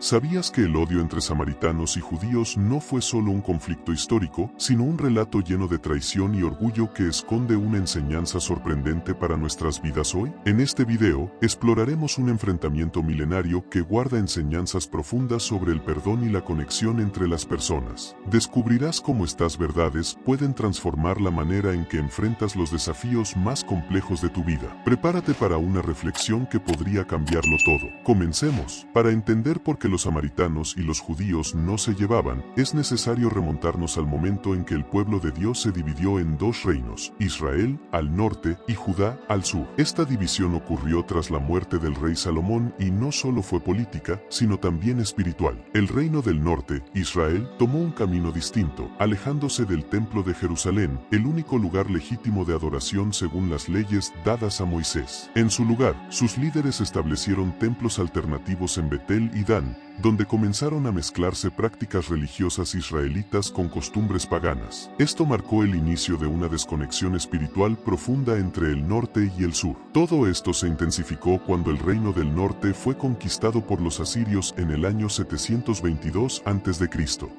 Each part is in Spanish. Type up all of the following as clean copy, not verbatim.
¿Sabías que el odio entre samaritanos y judíos no fue solo un conflicto histórico, sino un relato lleno de traición y orgullo que esconde una enseñanza sorprendente para nuestras vidas hoy? En este video, exploraremos un enfrentamiento milenario que guarda enseñanzas profundas sobre el perdón y la conexión entre las personas. Descubrirás cómo estas verdades pueden transformar la manera en que enfrentas los desafíos más complejos de tu vida. Prepárate para una reflexión que podría cambiarlo todo. Comencemos. Para entender por qué los samaritanos y los judíos no se llevaban, es necesario remontarnos al momento en que el pueblo de Dios se dividió en dos reinos, Israel al norte y Judá al sur. Esta división ocurrió tras la muerte del rey Salomón y no solo fue política, sino también espiritual. El reino del norte, Israel, tomó un camino distinto, alejándose del templo de Jerusalén, el único lugar legítimo de adoración según las leyes dadas a Moisés. En su lugar, sus líderes establecieron templos alternativos en Betel y Dan, donde comenzaron a mezclarse prácticas religiosas israelitas con costumbres paganas. Esto marcó el inicio de una desconexión espiritual profunda entre el norte y el sur. Todo esto se intensificó cuando el reino del norte fue conquistado por los asirios en el año 722 a.C.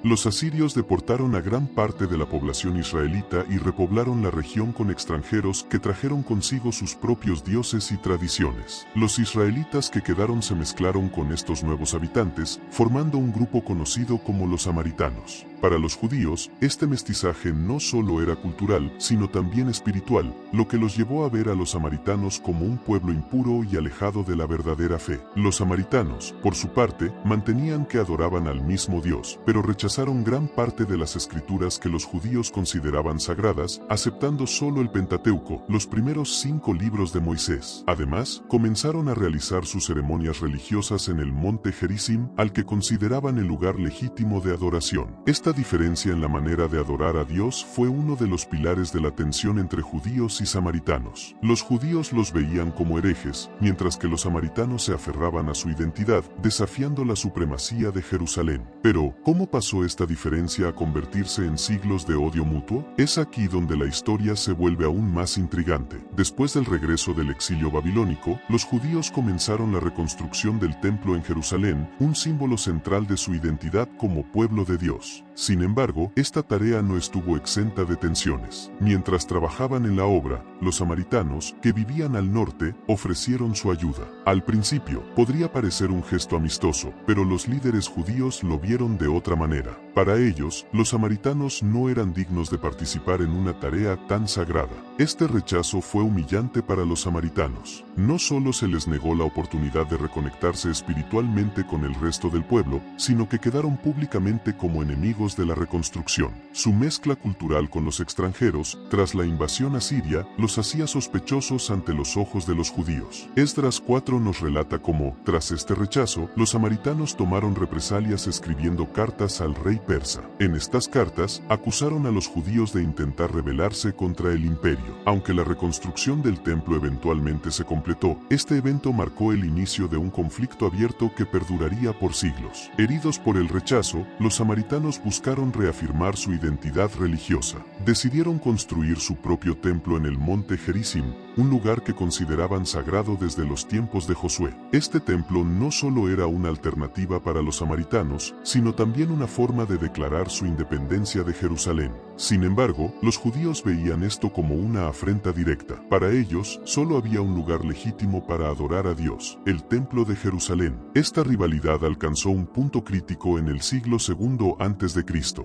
Los asirios deportaron a gran parte de la población israelita y repoblaron la región con extranjeros que trajeron consigo sus propios dioses y tradiciones. Los israelitas que quedaron se mezclaron con estos nuevos habitantes, formando un grupo conocido como los samaritanos. Para los judíos, este mestizaje no solo era cultural, sino también espiritual, lo que los llevó a ver a los samaritanos como un pueblo impuro y alejado de la verdadera fe. Los samaritanos, por su parte, mantenían que adoraban al mismo Dios, pero rechazaron gran parte de las escrituras que los judíos consideraban sagradas, aceptando solo el Pentateuco, los primeros 5 libros de Moisés. Además, comenzaron a realizar sus ceremonias religiosas en el monte Gerizim, al que consideraban el lugar legítimo de adoración. Esta diferencia en la manera de adorar a Dios fue uno de los pilares de la tensión entre judíos y samaritanos. Los judíos los veían como herejes, mientras que los samaritanos se aferraban a su identidad, desafiando la supremacía de Jerusalén. Pero, ¿cómo pasó esta diferencia a convertirse en siglos de odio mutuo? Es aquí donde la historia se vuelve aún más intrigante. Después del regreso del exilio babilónico, los judíos comenzaron la reconstrucción del templo en Jerusalén, un símbolo central de su identidad como pueblo de Dios. Sin embargo, esta tarea no estuvo exenta de tensiones. Mientras trabajaban en la obra, los samaritanos, que vivían al norte, ofrecieron su ayuda. Al principio, podría parecer un gesto amistoso, pero los líderes judíos lo vieron de otra manera. Para ellos, los samaritanos no eran dignos de participar en una tarea tan sagrada. Este rechazo fue humillante para los samaritanos. No solo se les negó la oportunidad de reconectarse espiritualmente con el resto del pueblo, sino que quedaron públicamente como enemigos de la reconstrucción. Su mezcla cultural con los extranjeros, tras la invasión asiria, los hacía sospechosos ante los ojos de los judíos. Esdras 4 nos relata cómo, tras este rechazo, los samaritanos tomaron represalias escribiendo cartas al rey persa. En estas cartas, acusaron a los judíos de intentar rebelarse contra el imperio. Aunque la reconstrucción del templo eventualmente se completó, este evento marcó el inicio de un conflicto abierto que perduraría por siglos. Heridos por el rechazo, los samaritanos buscaron reafirmar su identidad religiosa. Decidieron construir su propio templo en el monte Gerizim, un lugar que consideraban sagrado desde los tiempos de Josué. Este templo no solo era una alternativa para los samaritanos, sino también una forma de declarar su independencia de Jerusalén. Sin embargo, los judíos veían esto como una afrenta directa. Para ellos, solo había un lugar legítimo para adorar a Dios, el templo de Jerusalén. Esta rivalidad alcanzó un punto crítico en el siglo II a.C.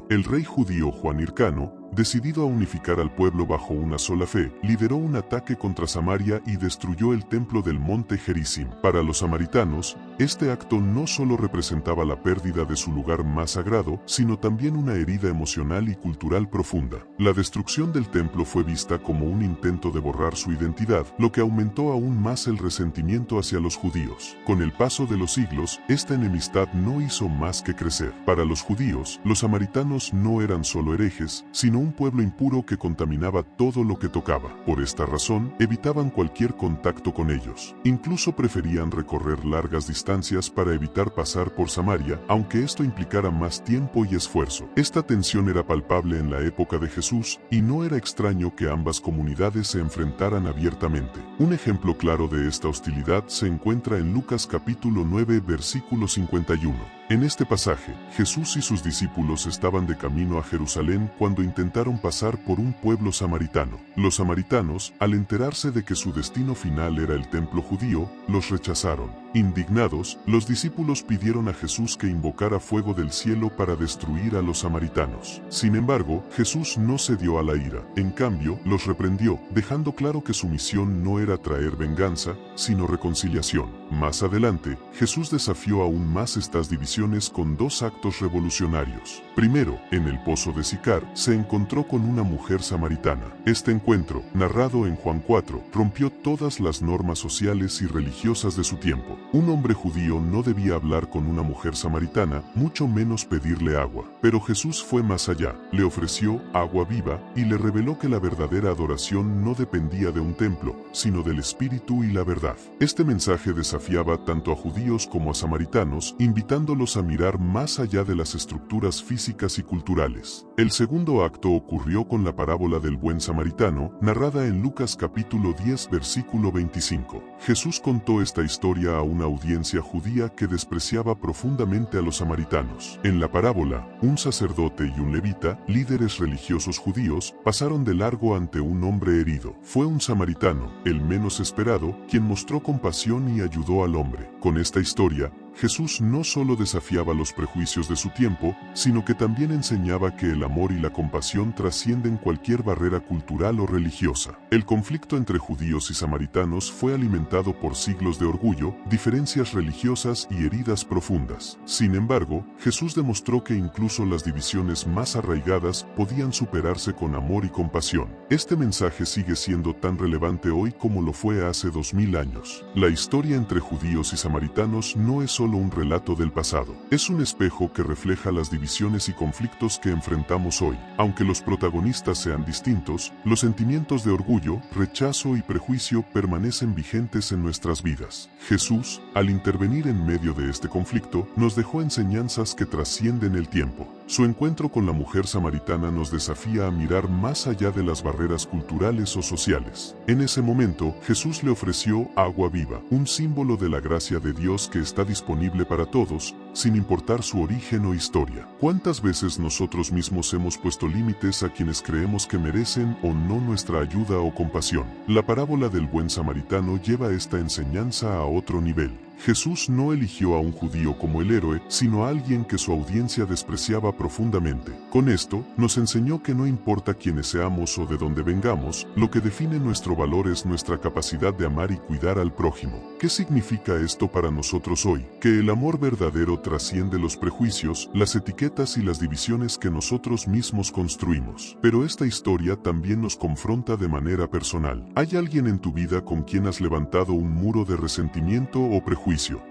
El rey judío Juan Hircano, decidido a unificar al pueblo bajo una sola fe, lideró un ataque contra Samaria y destruyó el templo del monte Gerizim. Para los samaritanos, este acto no solo representaba la pérdida de su lugar más sagrado, sino también una herida emocional y cultural profunda. La destrucción del templo fue vista como un intento de borrar su identidad, lo que aumentó aún más el resentimiento hacia los judíos. Con el paso de los siglos, esta enemistad no hizo más que crecer. Para los judíos, los samaritanos no eran solo herejes, sino un pueblo impuro que contaminaba todo lo que tocaba. Por esta razón, evitaban cualquier contacto con ellos. Incluso preferían recorrer largas distancias para evitar pasar por Samaria, aunque esto implicara más tiempo y esfuerzo. Esta tensión era palpable en la época de Jesús, y no era extraño que ambas comunidades se enfrentaran abiertamente. Un ejemplo claro de esta hostilidad se encuentra en Lucas capítulo 9 versículo 51. En este pasaje, Jesús y sus discípulos estaban de camino a Jerusalén cuando intentaron pasar por un pueblo samaritano. Los samaritanos, al enterarse de que su destino final era el templo judío, los rechazaron. Indignados, los discípulos pidieron a Jesús que invocara fuego del cielo para destruir a los samaritanos. Sin embargo, Jesús no cedió a la ira. En cambio, los reprendió, dejando claro que su misión no era traer venganza, sino reconciliación. Más adelante, Jesús desafió aún más estas divisiones con dos actos revolucionarios. Primero, en el pozo de Sicar, se encontró con una mujer samaritana. Este encuentro, narrado en Juan 4, rompió todas las normas sociales y religiosas de su tiempo. Un hombre judío no debía hablar con una mujer samaritana, mucho menos pedirle agua. Pero Jesús fue más allá, le ofreció agua viva y le reveló que la verdadera adoración no dependía de un templo, sino del Espíritu y la verdad. Este mensaje desafiaba tanto a judíos como a samaritanos, invitándolos a mirar más allá de las estructuras físicas y culturales. El segundo acto ocurrió con la parábola del buen samaritano, narrada en Lucas capítulo 10 versículo 25. Jesús contó esta historia a una audiencia judía que despreciaba profundamente a los samaritanos. En la parábola, un sacerdote y un levita, líderes religiosos judíos, pasaron de largo ante un hombre herido. Fue un samaritano, el menos esperado, quien mostró compasión y ayudó al hombre. Con esta historia, Jesús no solo desafiaba los prejuicios de su tiempo, sino que también enseñaba que el amor y la compasión trascienden cualquier barrera cultural o religiosa. El conflicto entre judíos y samaritanos fue alimentado por siglos de orgullo, diferencias religiosas y heridas profundas. Sin embargo, Jesús demostró que incluso las divisiones más arraigadas podían superarse con amor y compasión. Este mensaje sigue siendo tan relevante hoy como lo fue hace 2000 años. La historia entre judíos y samaritanos no es solo un relato del pasado. Es un espejo que refleja las divisiones y conflictos que enfrentamos hoy. Aunque los protagonistas sean distintos, los sentimientos de orgullo, rechazo y prejuicio permanecen vigentes en nuestras vidas. Jesús, al intervenir en medio de este conflicto, nos dejó enseñanzas que trascienden el tiempo. Su encuentro con la mujer samaritana nos desafía a mirar más allá de las barreras culturales o sociales. En ese momento, Jesús le ofreció agua viva, un símbolo de la gracia de Dios que está disponible para todos, sin importar su origen o historia. ¿Cuántas veces nosotros mismos hemos puesto límites a quienes creemos que merecen o no nuestra ayuda o compasión? La parábola del buen samaritano lleva esta enseñanza a otro nivel. Jesús no eligió a un judío como el héroe, sino a alguien que su audiencia despreciaba profundamente. Con esto, nos enseñó que no importa quiénes seamos o de dónde vengamos, lo que define nuestro valor es nuestra capacidad de amar y cuidar al prójimo. ¿Qué significa esto para nosotros hoy? Que el amor verdadero trasciende los prejuicios, las etiquetas y las divisiones que nosotros mismos construimos. Pero esta historia también nos confronta de manera personal. ¿Hay alguien en tu vida con quien has levantado un muro de resentimiento o prejuicio?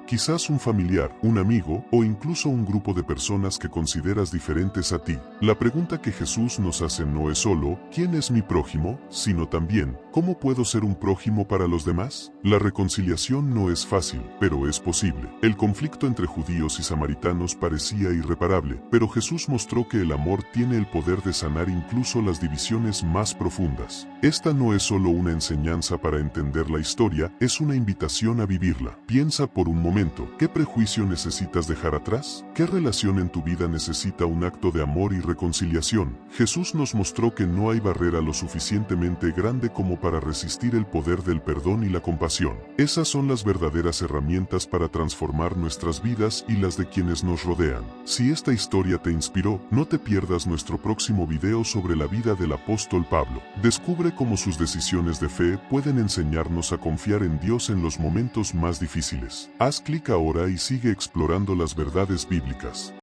Quizás un familiar, un amigo o incluso un grupo de personas que consideras diferentes a ti. La pregunta que Jesús nos hace no es solo ¿quién es mi prójimo?, sino también ¿cómo puedo ser un prójimo para los demás? La reconciliación no es fácil, pero es posible. El conflicto entre judíos y samaritanos parecía irreparable, pero Jesús mostró que el amor tiene el poder de sanar incluso las divisiones más profundas. Esta no es solo una enseñanza para entender la historia, es una invitación a vivirla. Piensa por un momento, ¿qué prejuicio necesitas dejar atrás? ¿Qué relación en tu vida necesita un acto de amor y reconciliación? Jesús nos mostró que no hay barrera lo suficientemente grande como para resistir el poder del perdón y la compasión. Esas son las verdaderas herramientas para transformar nuestras vidas y las de quienes nos rodean. Si esta historia te inspiró, no te pierdas nuestro próximo video sobre la vida del apóstol Pablo. Descubre cómo sus decisiones de fe pueden enseñarnos a confiar en Dios en los momentos más difíciles. Haz clic ahora y sigue explorando las verdades bíblicas.